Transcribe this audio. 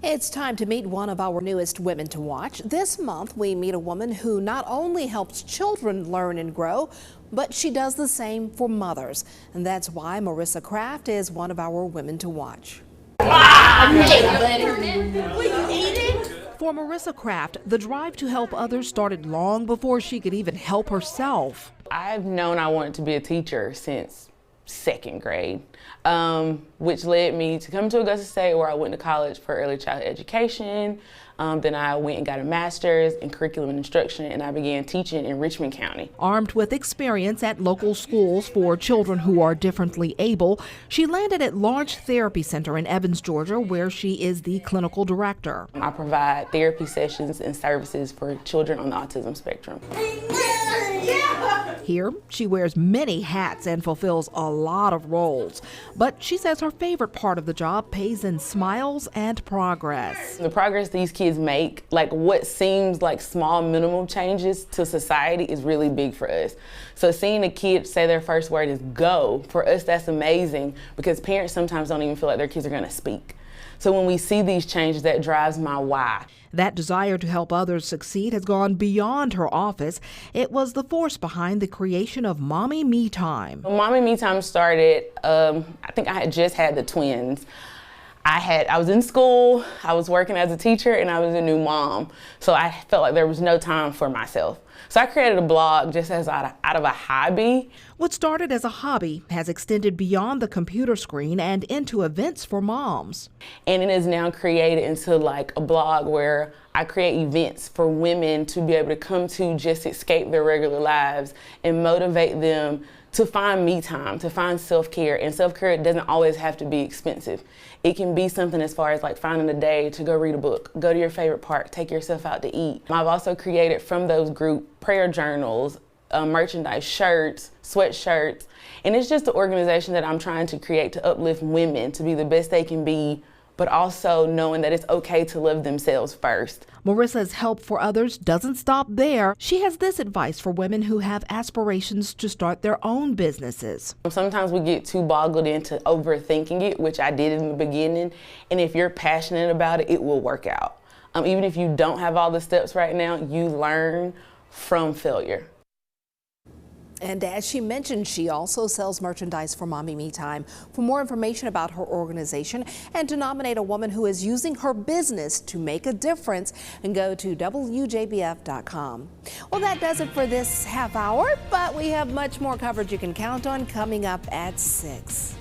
It's time to meet one of our newest women to watch. This month, we meet a woman who not only helps children learn and grow, but she does the same for mothers. And that's why Marissa Craft is one of our women to watch. For Marissa Craft, the drive to help others started long before she could even help herself. I've known I wanted to be a teacher since second grade, which led me to come to Augusta State, where I went to college for early childhood education. Then I went and got a master's in curriculum and instruction, and I began teaching in Richmond County. Armed with experience at local schools for children who are differently able, she landed at Large Therapy Center in Evans, Georgia, where she is the clinical director. I provide therapy sessions and services for children on the autism spectrum. Here, she wears many hats and fulfills a lot of roles. But she says her favorite part of the job pays in smiles and progress. The progress these kids make, like what seems like small minimal changes to society, is really big for us. So seeing a kid say their first word is go, for us that's amazing, because parents sometimes don't even feel like their kids are going to speak. So when we see these changes, that drives my why. That desire to help others succeed has gone beyond her office. It was the force behind the creation of Mommy Me Time. When Mommy Me Time started, I think I had just had the twins. I was in school, I was working as a teacher, and I was a new mom. So I felt like there was no time for myself. So I created a blog just as out of a hobby. What started as a hobby has extended beyond the computer screen and into events for moms. And it is now created into like a blog where I create events for women to be able to come to just escape their regular lives and motivate them to find me time, to find self-care. And self-care doesn't always have to be expensive. It can be something as far as like finding a day to go read a book, go to your favorite park, take yourself out to eat. I've also created from those group prayer journals, merchandise, shirts, sweatshirts. And it's just an organization that I'm trying to create to uplift women to be the best they can be, but also knowing that it's okay to love themselves first. Marissa's help for others doesn't stop there. She has this advice for women who have aspirations to start their own businesses. Sometimes we get too boggled into overthinking it, which I did in the beginning. And if you're passionate about it, it will work out. Even if you don't have all the steps right now, you learn from failure. And as she mentioned, she also sells merchandise for Mommy Me Time. For more information about her organization and to nominate a woman who is using her business to make a difference, and go to WJBF.com. Well, that does it for this half hour, but we have much more coverage you can count on coming up at 6.